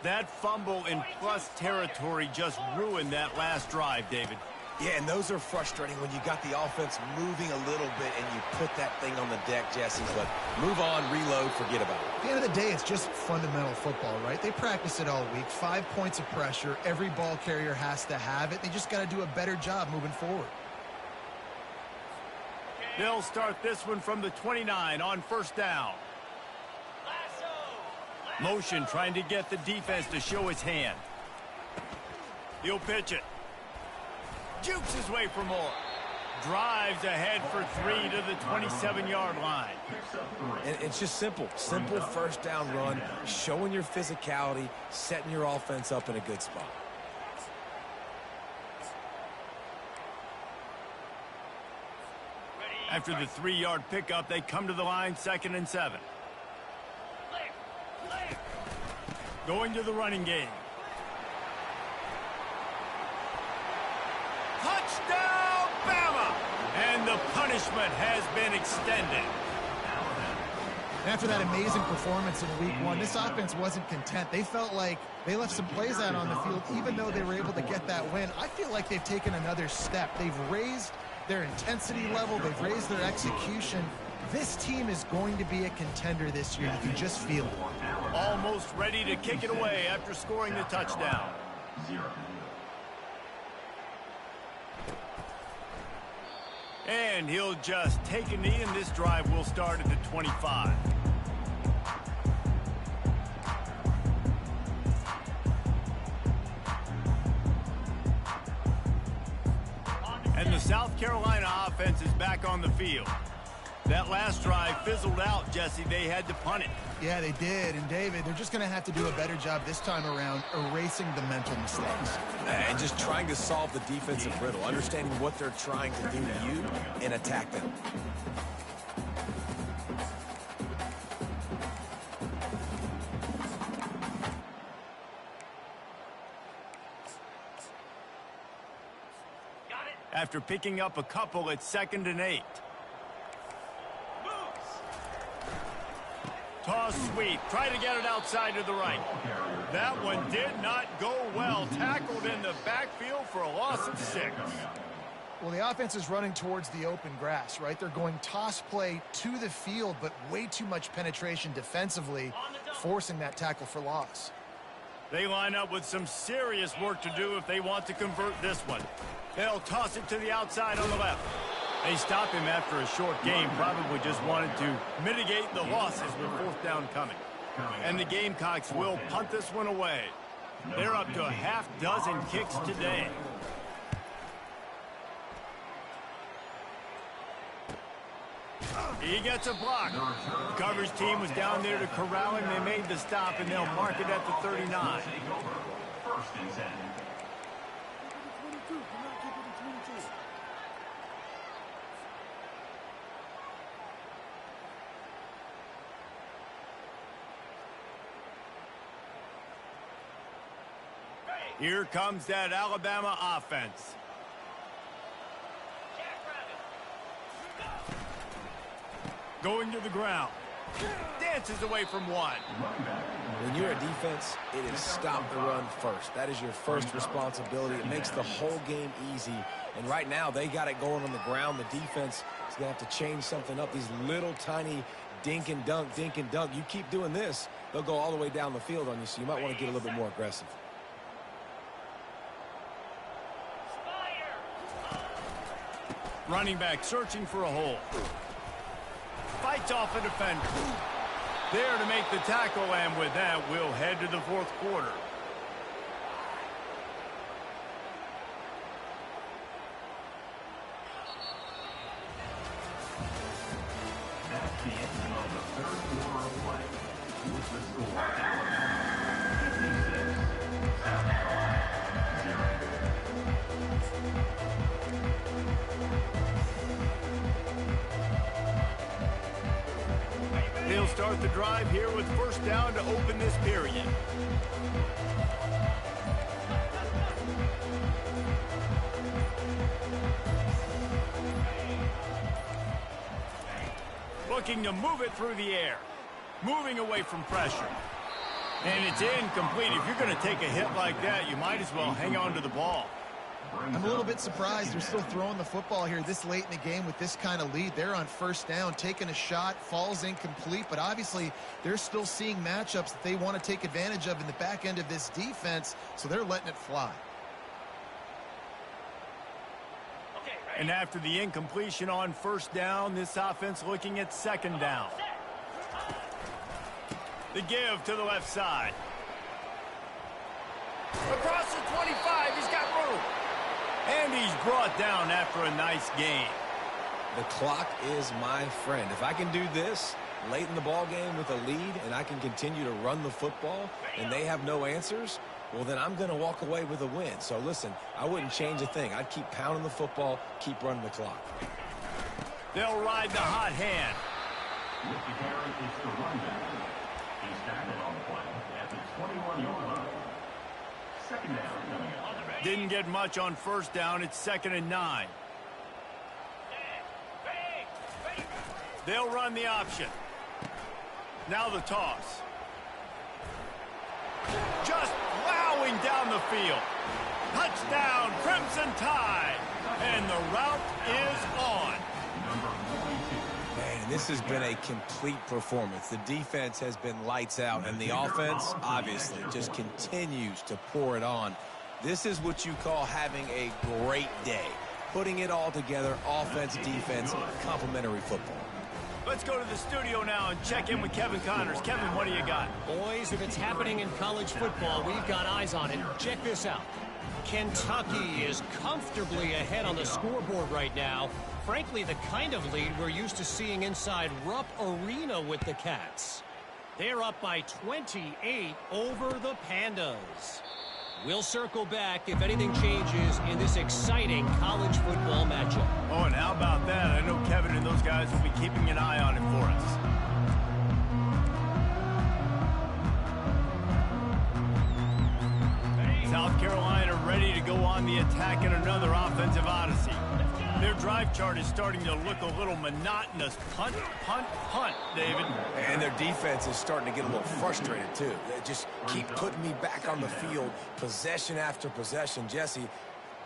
Speaker 1: That fumble in plus territory just ruined that last drive, David.
Speaker 2: Yeah, and those are frustrating when you got the offense moving a little bit and you put that thing on the deck, Jesse. But move on, reload, forget about it.
Speaker 3: At the end of the day, it's just fundamental football, right? They practice it all week. 5 points of pressure. Every ball carrier has to have it. They just got to do a better job moving forward.
Speaker 1: They'll start this one from the 29 on first down. Motion trying to get the defense to show his hand. He'll pitch it. Jukes his way for more. Drives ahead for 3 to the 27-yard line.
Speaker 2: And it's just simple. Simple first down run, showing your physicality, setting your offense up in a good spot.
Speaker 1: After the 3-yard pickup, they come to the line, 2nd and 7. Going to the running game. Touchdown, Bama! And the punishment has been extended.
Speaker 3: After that amazing performance in week 1, this offense wasn't content. They felt like they left some plays out on the field, even though they were able to get that win. I feel like they've taken another step. They've raised their intensity level. They've raised their execution. This team is going to be a contender this year. You can just feel it.
Speaker 1: Almost ready to kick it away after scoring the touchdown.
Speaker 4: 0.
Speaker 1: And he'll just take a knee, and this drive will start at the 25. And the South Carolina offense is back on the field. That last drive fizzled out, Jesse. They had to punt it.
Speaker 3: Yeah, they did. And, David, they're just going to have to do a better job this time around erasing the mental mistakes.
Speaker 2: And just trying to solve the defensive riddle, understanding what they're trying to do to you and attack them.
Speaker 1: After picking up a couple, it's 2nd and 8. Toss sweep. Try to get it outside to the right. That one did not go well. Tackled in the backfield for a loss of 6.
Speaker 3: Well, the offense is running towards the open grass, right? They're going toss play to the field, but way too much penetration defensively, forcing that tackle for loss.
Speaker 1: They line up with some serious work to do if they want to convert this one. They'll toss it to the outside on the left. They stop him after a short game, probably just wanted to mitigate the losses with 4th down coming. And the Gamecocks will punt this one away. They're up to a half-dozen kicks today. He gets a block. The coverage team was down there to corral him. They made the stop, and they'll mark it at the 39.
Speaker 4: First and 10.
Speaker 1: Here comes that Alabama offense. Going to the ground. Dances away from one.
Speaker 2: When you're a defense, it is stop the run first. That is your first responsibility. It makes the whole game easy. And right now, they got it going on the ground. The defense is going to have to change something up. These little tiny dink and dunk, dink and dunk. You keep doing this, they'll go all the way down the field on you, so you might want to get a little bit more aggressive.
Speaker 1: Running back searching for a hole. Fights off a defender. There to make the tackle, and with that, we'll head to the fourth quarter.
Speaker 4: That's the end of the third quarter of play. With the score, Alabama 56, South Carolina 0.
Speaker 1: They'll start the drive here with first down to open this period. Looking to move it through the air. Moving away from pressure. And it's incomplete. If you're going to take a hit like that, you might as well hang on to the ball.
Speaker 3: I'm a little bit surprised they're still throwing the football here this late in the game with this kind of lead. They're on first down, taking a shot, falls incomplete, but obviously they're still seeing matchups that they want to take advantage of in the back end of this defense, so they're letting it fly.
Speaker 1: And after the incompletion on first down, this offense looking at second down. The give to the left side. Across the 25, he's got room. And he's brought down after a nice gain.
Speaker 2: The clock is my friend. If I can do this late in the ball game with a lead and I can continue to run the football and they have no answers, well, then I'm going to walk away with a win. So, listen, I wouldn't change a thing. I'd keep pounding the football, keep running the clock.
Speaker 1: They'll ride the hot hand.
Speaker 4: With the carry, it's the runback. He's tackled on the play at the 21-yard line. Second down coming up.
Speaker 1: Didn't get much on first down. It's 2nd and 9. They'll run the option. Now the toss. Just plowing down the field. Touchdown, Crimson Tide. And the route is on.
Speaker 2: Man, this has been a complete performance. The defense has been lights out, and the offense, obviously, just continues to pour it on. This is what you call having a great day. Putting it all together, offense, defense, complementary football.
Speaker 1: Let's go to the studio now and check in with Kevin Connors. Kevin, what do you got?
Speaker 5: Boys, if it's happening in college football, we've got eyes on it. Check this out. Kentucky is comfortably ahead on the scoreboard right now. Frankly, the kind of lead we're used to seeing inside Rupp Arena with the Cats. They're up by 28 over the Pandas. We'll circle back if anything changes in this exciting college football matchup.
Speaker 1: Oh, and how about that? I know Kevin and those guys will be keeping an eye on it for us. South Carolina ready to go on the attack in another offensive odyssey. Their drive chart is starting to look a little monotonous. Punt, punt, punt, David.
Speaker 2: And their defense is starting to get a little frustrated, too. They just keep putting me back on the field, possession after possession. Jesse,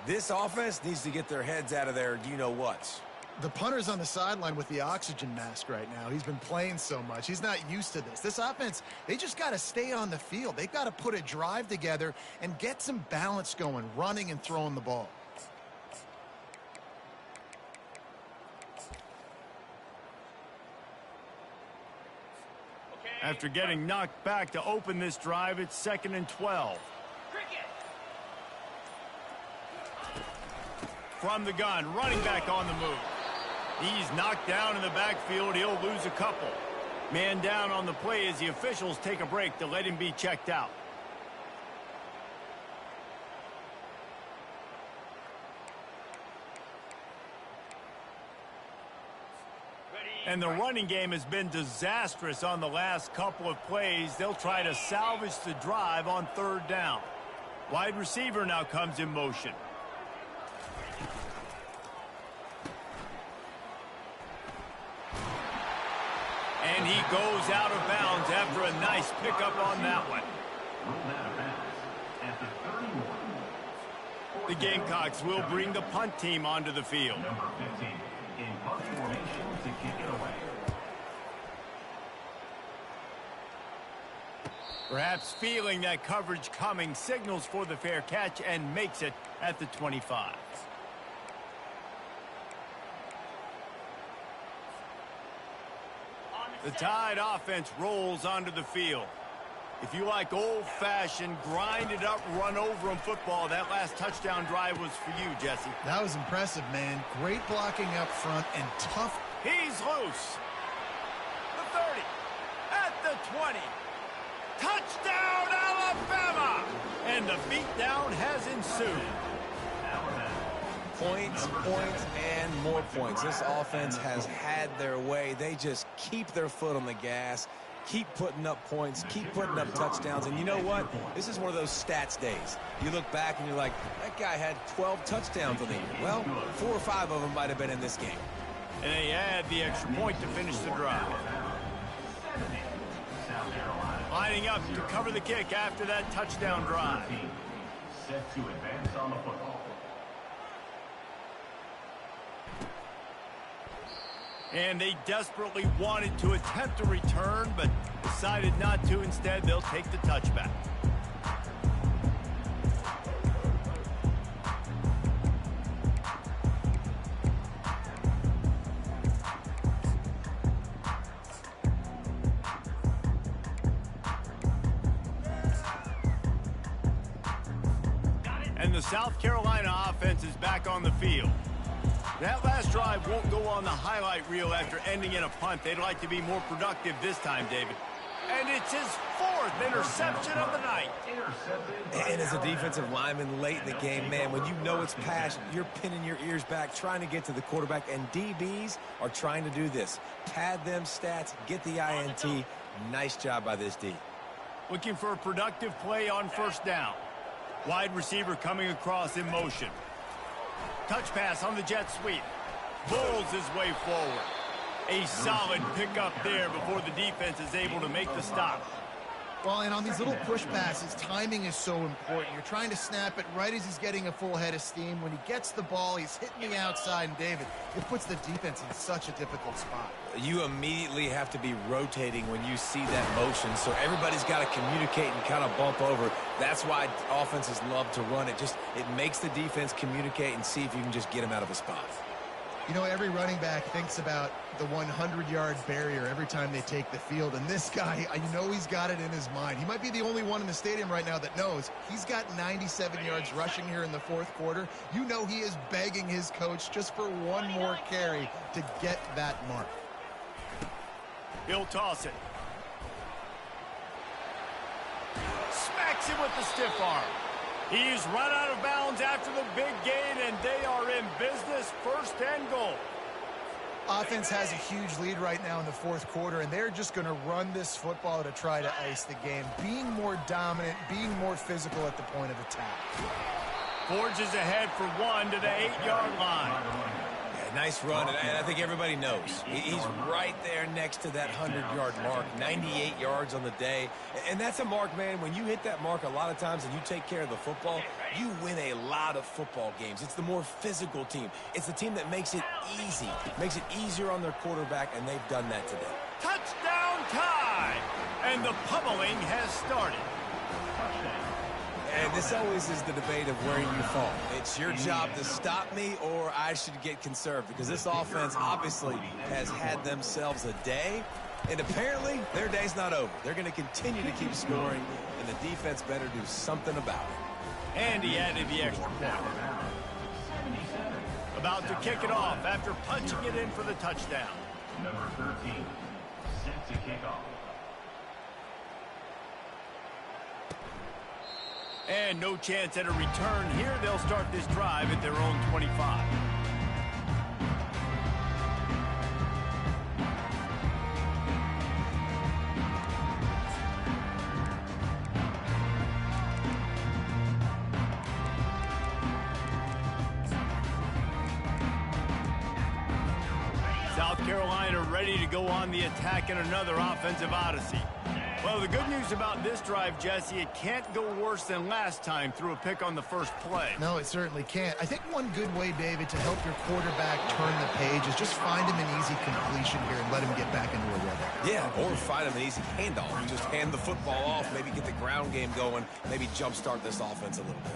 Speaker 2: this offense needs to get their heads out of there. You-know-whats.
Speaker 3: The punter's on the sideline with the oxygen mask right now. He's been playing so much. He's not used to this. This offense, they just got to stay on the field. They've got to put a drive together and get some balance going, running and throwing the ball.
Speaker 1: After getting knocked back to open this drive, it's 2nd and 12. From the gun, running back on the move. He's knocked down in the backfield. He'll lose a couple. Man down on the play as the officials take a break to let him be checked out. And the running game has been disastrous on the last couple of plays. They'll try to salvage the drive on 3rd down. Wide receiver now comes in motion. And he goes out of bounds after a nice pickup on that one. The Gamecocks will bring the punt team onto the field.
Speaker 4: Number 15 in punt formation to kick it away.
Speaker 1: Perhaps feeling that coverage coming, signals for the fair catch and makes it at the 25. The Tide offense rolls onto the field. If you like old-fashioned, grinded-up, run-over-'em football, that last touchdown drive was for you, Jesse.
Speaker 3: That was impressive, man. Great blocking up front and tough.
Speaker 1: He's loose. The 30. At the 20. Touchdown, Alabama! And the beatdown has ensued.
Speaker 2: Points, and more points. This offense has had their way. They just keep their foot on the gas, keep putting up points, keep putting up touchdowns. And you know what? This is one of those stats days. You look back and you're like, that guy had 12 touchdowns on the year. Well, 4 or 5 of them might have been in this game.
Speaker 1: And they add the extra point to finish the drive. Lining up to cover the kick after that touchdown drive.
Speaker 4: Set to advance on the football.
Speaker 1: And they desperately wanted to attempt a return, but decided not to. Instead, they'll take the touchback. And the South Carolina offense is back on the field. That last drive won't go on the highlight reel after ending in a punt. They'd like to be more productive this time, David. And it's his 4th interception of the night.
Speaker 2: And as a defensive lineman late in the game, man, when you know it's passed, you're pinning your ears back, trying to get to the quarterback. And DBs are trying to do this. Pad them stats, get the INT. Nice job by this D.
Speaker 1: Looking for a productive play on first down. Wide receiver coming across in motion. Touch pass on the jet sweep. Bulls his way forward. A solid pickup there before the defense is able to make the stop.
Speaker 3: Well, and on these little push passes, timing is so important. You're trying to snap it right as he's getting a full head of steam. When he gets the ball, he's hitting the outside, and David, it puts the defense in such a difficult spot.
Speaker 2: You immediately have to be rotating when you see that motion, so everybody's got to communicate and kind of bump over. That's why offenses love to run it. It makes the defense communicate and see if you can just get him out of a spot.
Speaker 3: You know, every running back thinks about the 100-yard barrier every time they take the field. And this guy, I know he's got it in his mind. He might be the only one in the stadium right now that knows he's got 97 yards rushing here in the 4th quarter. You know he is begging his coach just for one more carry to get that mark.
Speaker 1: He'll toss it. Smacks him with the stiff arm. He's run out of bounds after the big gain, and they are in business, 1st and goal.
Speaker 3: Offense has a huge lead right now in the 4th quarter, and they're just going to run this football to try to ice the game. Being more dominant, being more physical at the point of attack.
Speaker 1: Forges ahead for 1 to the 8-yard line.
Speaker 2: Nice run, and I think everybody knows. He's right there next to that 100-yard mark, 98 yards on the day. And that's a mark, man. When you hit that mark a lot of times and you take care of the football, you win a lot of football games. It's the more physical team. It's the team that makes it easy, makes it easier on their quarterback, and they've done that today.
Speaker 1: Touchdown Tide! And the pummeling has started.
Speaker 2: And this always is the debate of where you fall. It's your job to stop me, or I should get conserved, because this offense obviously has had themselves a day, and apparently their day's not over. They're going to continue to keep scoring, and the defense better do something about it.
Speaker 1: And he added the extra point. About to kick it off after punching it in for the touchdown.
Speaker 4: Number 13, set to kick off.
Speaker 1: And no chance at a return here. They'll start this drive at their own 25. South Carolina ready to go on the attack in another offensive odyssey. Well, the good news about this drive, Jesse, it can't go worse than last time through a pick on the first play.
Speaker 3: No, it certainly can't. I think one good way, David, to help your quarterback turn the page is just find him an easy completion here and let him get back into a rhythm.
Speaker 2: Yeah, or find him an easy handoff. Just hand the football off, maybe get the ground game going, maybe jumpstart this offense a little bit.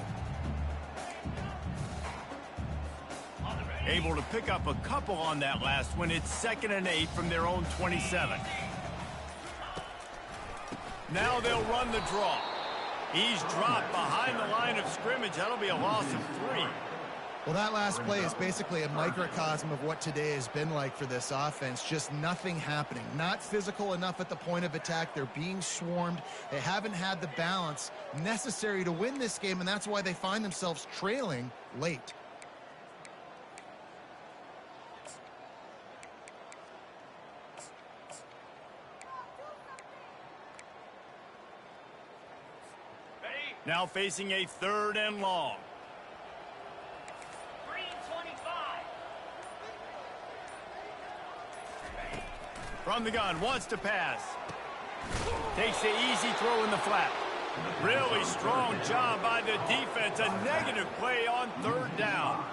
Speaker 1: Able to pick up a couple on that last one. It's 2nd and 8 from their own 27. Now they'll run the draw. He's dropped behind the line of scrimmage. That'll be a loss of 3.
Speaker 3: Well, that last play is basically a microcosm of what today has been like for this offense. Just nothing happening. Not physical enough at the point of attack. They're being swarmed. They haven't had the balance necessary to win this game, and that's why they find themselves trailing late.
Speaker 1: Now facing a 3rd and long. From the gun, wants to pass. Takes the easy throw in the flat. Really strong job by the defense. A negative play on 3rd down.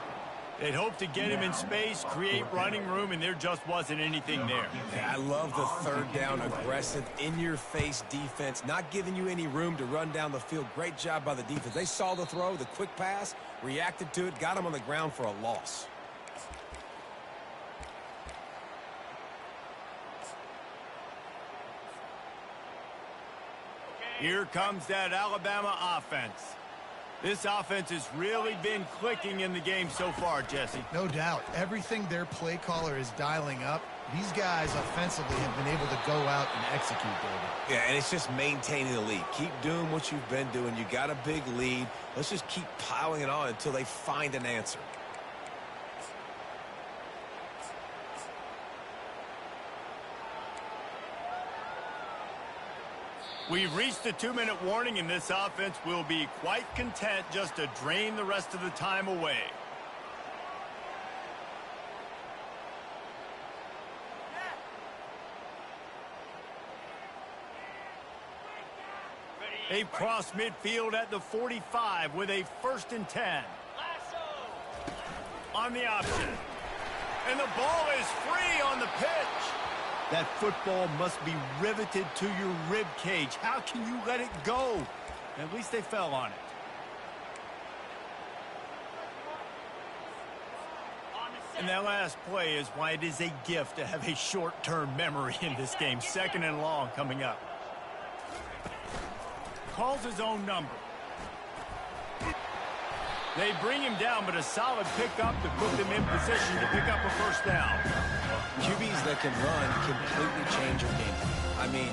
Speaker 1: They'd hoped to get him in space, create running room, and there just wasn't anything there.
Speaker 2: Yeah, I love the 3rd down aggressive, in-your-face defense, not giving you any room to run down the field. Great job by the defense. They saw the throw, the quick pass, reacted to it, got him on the ground for a loss.
Speaker 1: Here comes that Alabama offense. This offense has really been clicking in the game so far, Jesse.
Speaker 3: No doubt. Everything their play caller is dialing up, these guys offensively have been able to go out and execute, David.
Speaker 2: Yeah, and it's just maintaining the lead. Keep doing what you've been doing. You got a big lead. Let's just keep piling it on until they find an answer.
Speaker 1: We've reached the 2-minute warning, and this offense will be quite content just to drain the rest of the time away. They've crossed midfield at the 45 with a 1st and 10. On the option. And the ball is free on the pitch. That football must be riveted to your rib cage. How can you let it go? At least they fell on it. And that last play is why it is a gift to have a short-term memory in this game. 2nd and long coming up. Calls his own number. They bring him down, but a solid pickup to put them in position to pick up a 1st down.
Speaker 2: QBs that can run completely change your game. I mean,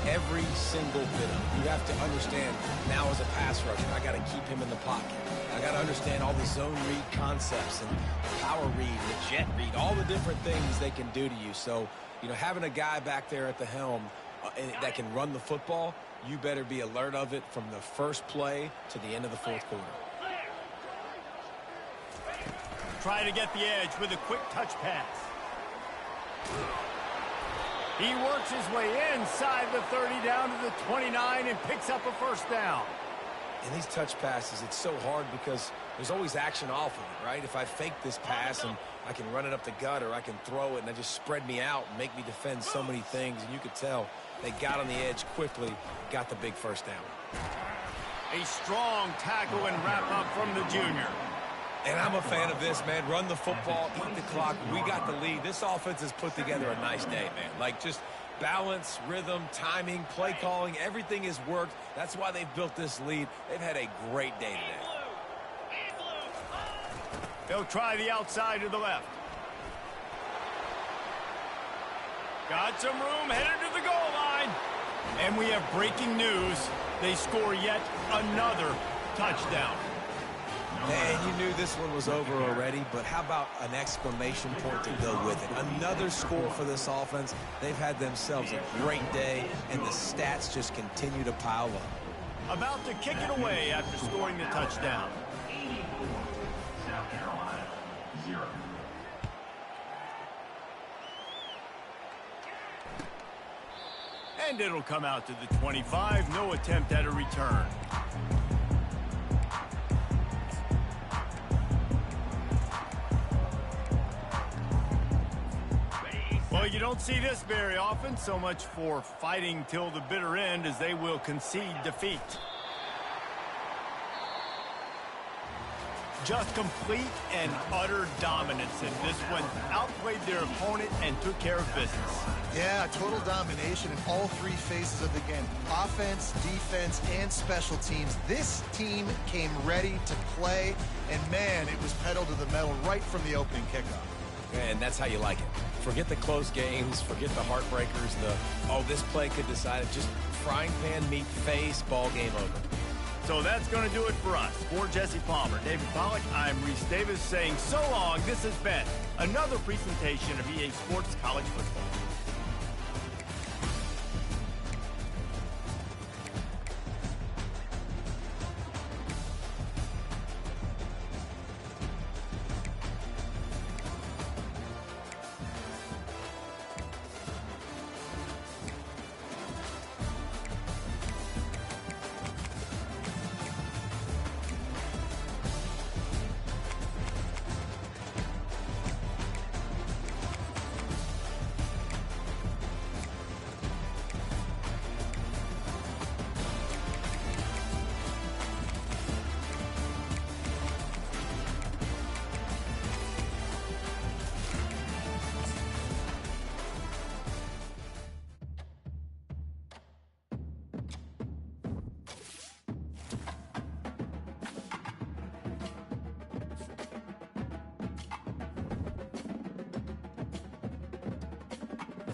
Speaker 2: every single bit of it. You have to understand, now as a pass rusher, I got to keep him in the pocket. I got to understand all the zone read concepts and the power read, the jet read, all the different things they can do to you. So, you know, having a guy back there at the helm that can run the football, you better be alert of it from the first play to the end of the 4th quarter.
Speaker 1: Try to get the edge with a quick touch pass. He works his way inside the 30 down to the 29 and picks up a 1st down.
Speaker 2: In these touch passes, it's so hard because there's always action off of it, right? If I fake this pass and I can run it up the gut or I can throw it and they just spread me out and make me defend so many things, and you could tell they got on the edge quickly, got the big 1st down.
Speaker 1: A strong tackle and wrap up from the junior.
Speaker 2: And I'm a fan of this, man. Run the football, eat the clock. We got the lead. This offense has put together a nice day, man. Like, just balance, rhythm, timing, play calling, everything has worked. That's why they've built this lead. They've had a great day today.
Speaker 1: They'll try the outside to the left. Got some room, headed to the goal line. And we have breaking news. They score yet another touchdown.
Speaker 2: And you knew this one was over already, but how about an exclamation point to go with it? Another score for this offense. They've had themselves a great day, and the stats just continue to pile up.
Speaker 1: About to kick it away after scoring the touchdown.
Speaker 4: 84, South Carolina, 0.
Speaker 1: And it'll come out to the 25. No attempt at a return. Well, you don't see this very often. So much for fighting till the bitter end, as they will concede defeat. Just complete and utter dominance in this one. Outplayed their opponent and took care of business.
Speaker 3: Yeah, total domination in all three phases of the game. Offense, defense, and special teams. This team came ready to play, and man, it was pedal to the metal right from the opening kickoff.
Speaker 2: And that's how you like it. Forget the close games, forget the heartbreakers, this play could decide it. Just frying pan meet face, ball game over.
Speaker 1: So that's going to do it for us. For Jesse Palmer, David Pollack, I'm Reese Davis saying so long. This has been another presentation of EA Sports College Football.